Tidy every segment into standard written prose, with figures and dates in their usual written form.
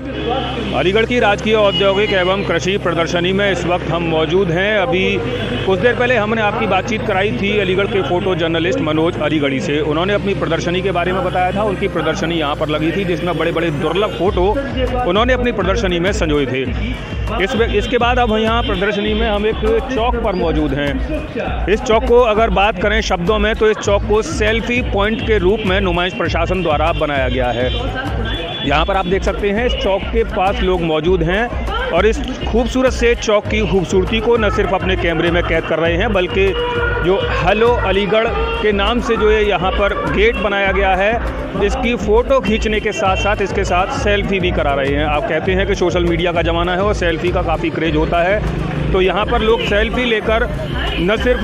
अलीगढ़ की राजकीय औद्योगिक एवं कृषि प्रदर्शनी में इस वक्त हम मौजूद हैं। अभी कुछ देर पहले हमने आपकी बातचीत कराई थी अलीगढ़ के फ़ोटो जर्नलिस्ट मनोज अलीगढ़ी से। उन्होंने अपनी प्रदर्शनी के बारे में बताया था। उनकी प्रदर्शनी यहाँ पर लगी थी जिसमें बड़े बड़े दुर्लभ फ़ोटो उन्होंने अपनी प्रदर्शनी में संजोए थे। इसके बाद अब यहाँ प्रदर्शनी में हम एक चौक पर मौजूद हैं। इस चौक को अगर बात करें शब्दों में तो इस चौक को सेल्फी पॉइंट के रूप में नुमाइश प्रशासन द्वारा बनाया गया है। यहाँ पर आप देख सकते हैं इस चौक के पास लोग मौजूद हैं और इस खूबसूरत से चौक की खूबसूरती को न सिर्फ अपने कैमरे में कैद कर रहे हैं बल्कि जो हेलो अलीगढ़ के नाम से जो है यहाँ पर गेट बनाया गया है इसकी फ़ोटो खींचने के साथ साथ इसके साथ सेल्फी भी करा रहे हैं। आप कहते हैं कि सोशल मीडिया का ज़माना है और सेल्फी का काफ़ी क्रेज़ होता है, तो यहाँ पर लोग सेल्फी लेकर न सिर्फ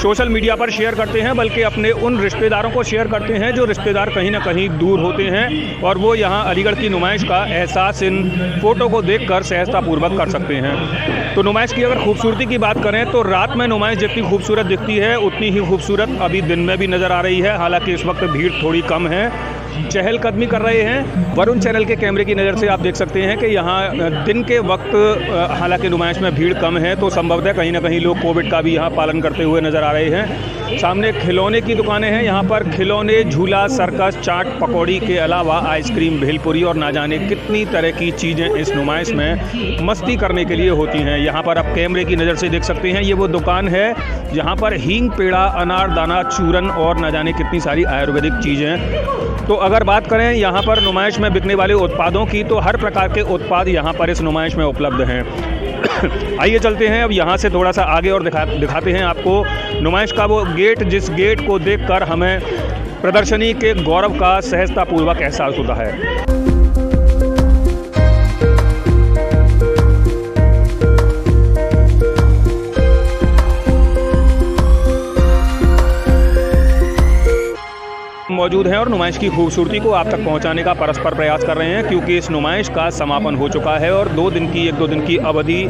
सोशल मीडिया पर शेयर करते हैं बल्कि अपने उन रिश्तेदारों को शेयर करते हैं जो रिश्तेदार कहीं ना कहीं दूर होते हैं और वो यहाँ अलीगढ़ की नुमाइश का एहसास इन फ़ोटो को देखकर सहजतापूर्वक कर सकते हैं। तो नुमाइश की अगर खूबसूरती की बात करें तो रात में नुमाइश जितनी खूबसूरत दिखती है उतनी ही खूबसूरत अभी दिन में भी नज़र आ रही है। हालांकि इस वक्त भीड़ थोड़ी कम है, चहलकदमी कर रहे हैं। वरुण चैनल के कैमरे की नज़र से आप देख सकते हैं कि यहाँ दिन के वक्त हालांकि नुमाइश में भीड़ कम है तो संभवतः कहीं ना कहीं लोग कोविड का भी यहाँ पालन करते हुए नज़र आ रहे हैं। सामने खिलौने की दुकानें हैं। यहाँ पर खिलौने, झूला, सर्कस, चाट, पकौड़ी के अलावा आइसक्रीम, भेलपुरी और ना जाने कितनी तरह की चीज़ें इस नुमाइश में मस्ती करने के लिए होती हैं। यहाँ पर आप कैमरे की नज़र से देख सकते हैं ये वो दुकान है जहाँ पर हींग, पेड़ा, अनारदाना, चूरन और ना जाने कितनी सारी आयुर्वेदिक चीज़ें। तो अगर बात करें यहाँ पर नुमाइश में बिकने वाले उत्पादों की तो हर प्रकार के उत्पाद यहाँ पर इस नुमाइश में उपलब्ध हैं। आइए चलते हैं अब यहाँ से थोड़ा सा आगे और दिखाते हैं आपको नुमाइश का वो गेट जिस गेट को देखकर हमें प्रदर्शनी के गौरव का सहजतापूर्वक एहसास होता है। मौजूद हैं और नुमाइश की खूबसूरती को आप तक पहुंचाने का परस्पर प्रयास कर रहे हैं क्योंकि इस नुमाइश का समापन हो चुका है और 2 दिन की अवधि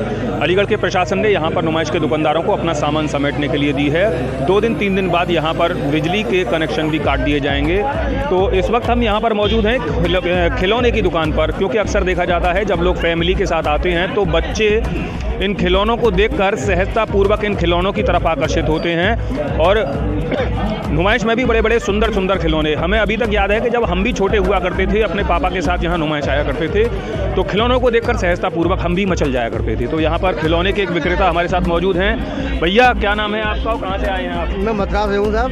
अलीगढ़ के प्रशासन ने यहां पर नुमाइश के दुकानदारों को अपना सामान समेटने के लिए दी है। 2 दिन 3 दिन बाद यहां पर बिजली के कनेक्शन भी काट दिए जाएंगे। तो इस वक्त हम यहां पर मौजूद हैं खिलौने की दुकान पर क्योंकि अक्सर देखा जाता है जब लोग फैमिली के साथ आते हैं तो बच्चे इन खिलौनों को देखकर सहजतापूर्वक इन खिलौनों की तरफ आकर्षित होते हैं और नुमाइश में भी बड़े बड़े सुंदर सुंदर खिलौने। हमें अभी तक याद है कि जब हम भी छोटे हुआ करते थे अपने पापा के साथ यहाँ नुमाइश आया करते थे तो खिलौनों को देखकर सहजतापूर्वक हम भी मचल जाया करते थे। तो यहाँ पर खिलौने के एक विक्रेता हमारे साथ मौजूद हैं। भैया क्या नाम है आपका और कहाँ से आए हैं आप? मैं मथुरा से हूँ साहब।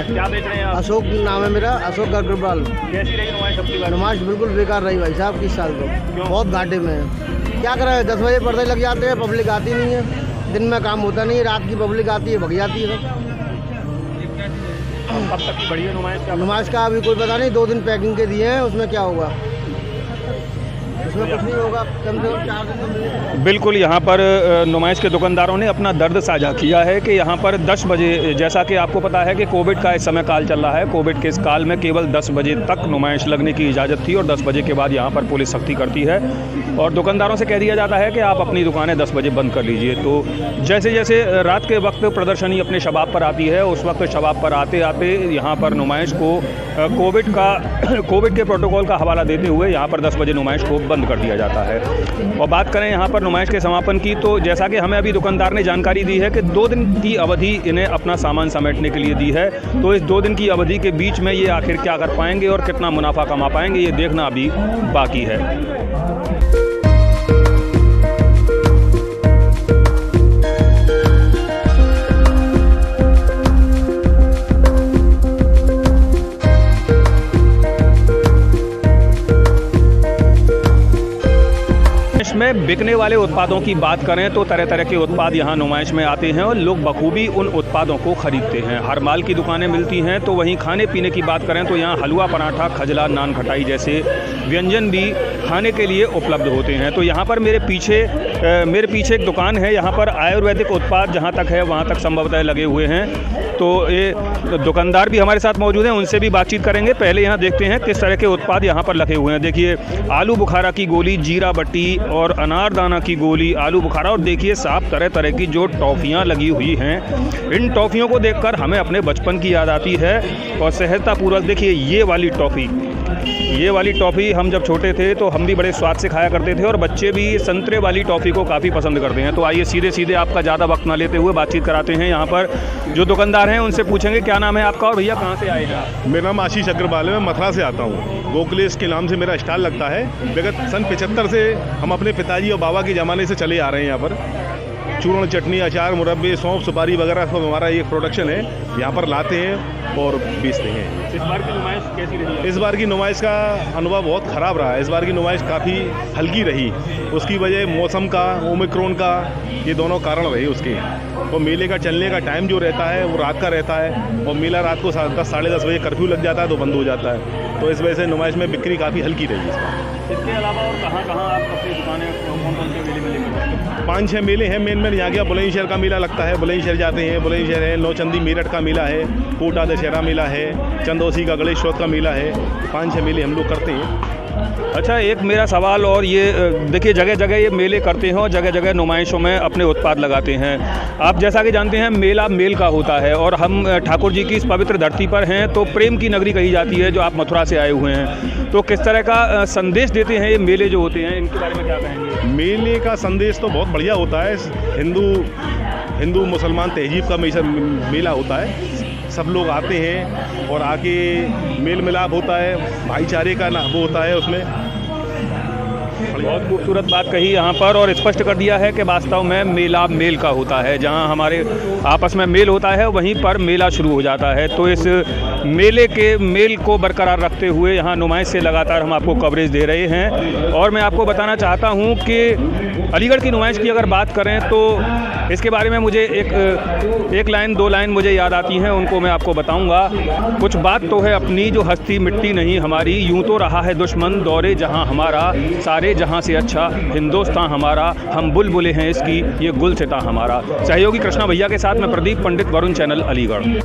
क्या बेच रहे हैं आप? अशोक नाम है मेरा, अशोक अग्रवाल। कैसी रही नुमाइश अपनी बार? नुमाइश बिल्कुल बेकार रही भाई साहब, किस साल को बहुत घाटे में है। क्या करें, 10 बजे पर्दे लग जाते हैं, पब्लिक आती नहीं है, दिन में काम होता नहीं है, रात की पब्लिक आती है, भग जाती है। कब तक की बड़ी है नुमाइश का अभी कोई पता नहीं, 2 दिन पैकिंग के दिए हैं, उसमें क्या होगा, उसमें कुछ नहीं होगा, कम से कम 4 दिन तो मिलेगा। बिल्कुल यहाँ पर नुमाइश के दुकानदारों ने अपना दर्द साझा किया है कि यहाँ पर 10 बजे, जैसा कि आपको पता है कि कोविड का इस समय काल चल रहा है, कोविड के इस काल में केवल 10 बजे तक नुमाइश लगने की इजाज़त थी और 10 बजे के बाद यहाँ पर पुलिस सख्ती करती है और दुकानदारों से कह दिया जाता है कि आप अपनी दुकानें 10 बजे बंद कर लीजिए। तो जैसे जैसे रात के वक्त प्रदर्शनी अपने शबाब पर आती है उस वक्त शबाब पर आते आते यहाँ पर नुमाइश को कोविड के प्रोटोकॉल का हवाला देते हुए यहाँ पर 10 बजे नुमाइश को बंद कर दिया जाता है। और बात करें यहाँ पर नुमाइश के समापन की तो जैसा कि हमें अभी दुकानदार ने जानकारी दी है कि 2 दिन की अवधि इन्हें अपना सामान समेटने के लिए दी है। तो इस 2 दिन की अवधि के बीच में ये आखिर क्या कर पाएंगे और कितना मुनाफा कमा पाएंगे ये देखना अभी बाकी है। में बिकने वाले उत्पादों की बात करें तो तरह तरह के उत्पाद यहाँ नुमाइश में आते हैं और लोग बखूबी उन उत्पादों को खरीदते हैं। हर माल की दुकानें मिलती हैं। तो वहीं खाने पीने की बात करें तो यहाँ हलवा, पराठा, खजला, नान खटाई जैसे व्यंजन भी खाने के लिए उपलब्ध होते हैं। तो यहाँ पर मेरे पीछे एक दुकान है। यहाँ पर आयुर्वेदिक उत्पाद जहाँ तक है वहाँ तक संभवतः लगे हुए हैं। तो ये दुकानदार भी हमारे साथ मौजूद हैं, उनसे भी बातचीत करेंगे। पहले यहाँ देखते हैं किस तरह के उत्पाद यहाँ पर लगे हुए हैं। देखिए आलू बुखारा की गोली, जीरा बट्टी और अनारदाना की गोली, आलू बुखारा और देखिए साफ तरह तरह की जो टॉफ़ियाँ लगी हुई हैं। इन टॉफ़ियों को देखकर हमें अपने बचपन की याद आती है और सहजतापूर्वक देखिए ये वाली टॉफ़ी ये वाली टॉफ़ी हम जब छोटे थे तो हम भी बड़े स्वाद से खाया करते थे और बच्चे भी संतरे वाली टॉफ़ी को काफ़ी पसंद करते हैं। तो आइए सीधे सीधे आपका ज़्यादा वक्त ना लेते हुए बातचीत कराते हैं। यहाँ पर जो दुकानदार हैं उनसे पूछेंगे क्या नाम है आपका और भैया कहाँ से आए हैं आप? मेरा नाम आशीष अग्रवाल है, मैं मथुरा से आता हूँ। गोखलेस के नाम से मेरा स्टॉल लगता है। विगत सन 75 से हम अपने पिताजी और बाबा के ज़माने से चले आ रहे हैं। यहाँ पर चूर्ण, चटनी, अचार, मुरब्बे, सौंफ, सुपारी वगैरह सब हमारा ये प्रोडक्शन है। यहाँ पर लाते हैं और बेचते हैं। इस बार की नुमाइश कैसी रही? इस बार की नुमाइश का अनुभव बहुत ख़राब रहा है। इस बार की नुमाइश काफ़ी हल्की रही। उसकी वजह मौसम का, ओमिक्रॉन का, ये दोनों कारण रहे उसके। और मेले का चलने का टाइम जो रहता है वो रात का रहता है और मेला रात को 10 साढ़े 10 बजे कर्फ्यू लग जाता है तो बंद हो जाता है। तो इस वजह से नुमाइश में बिक्री काफ़ी हल्की रही इस बार। इसके अलावा और कहाँ आप अपनी दुकानें कौन से मेले में लेकर? 5-6 मेले हैं मेन यहाँ के। बुलंदशहर का मेला लगता है, बुलंदशहर जाते हैं। बुलंदशहर है, नौचंदी मेरठ का मेला है, कोटा दशहरा मेला है, चंदौसी का गणेश चौथ का मेला है। 5-6 मेले हम लोग करते हैं। अच्छा, एक मेरा सवाल और ये देखिए, जगह जगह ये मेले करते हैं और जगह जगह नुमाइशों में अपने उत्पाद लगाते हैं। आप जैसा कि जानते हैं मेला मेल का होता है और हम ठाकुर जी की इस पवित्र धरती पर हैं तो प्रेम की नगरी कही जाती है, जो आप मथुरा से आए हुए हैं। तो किस तरह का संदेश देते हैं ये मेले जो होते हैं, इनके बारे में क्या कहेंगे? मेले का संदेश तो बहुत बढ़िया होता है। हिंदू मुसलमान तहजीब का मेला होता है। सब लोग आते हैं और आके मेल मिलाप होता है, भाईचारे का वो होता है उसमें। बहुत खूबसूरत बात कही यहाँ पर और स्पष्ट कर दिया है कि वास्तव में मेला मेल का होता है। जहाँ हमारे आपस में मेल होता है वहीं पर मेला शुरू हो जाता है। तो इस मेले के मेल को बरकरार रखते हुए यहाँ नुमाइश से लगातार हम आपको कवरेज दे रहे हैं। और मैं आपको बताना चाहता हूँ कि अलीगढ़ की नुमाइश की अगर बात करें तो इसके बारे में मुझे एक लाइन 2 लाइन मुझे याद आती हैं, उनको मैं आपको बताऊंगा। कुछ बात तो है अपनी जो हस्ती मिट्टी नहीं हमारी, यूं तो रहा है दुश्मन दौरे जहां हमारा, सारे जहां से अच्छा हिंदुस्तान हमारा, हम बुलबुलें हैं इसकी ये गुलसिता हमारा। सहयोगी कृष्णा भैया के साथ मैं प्रदीप पंडित, वरुण चैनल, अलीगढ़।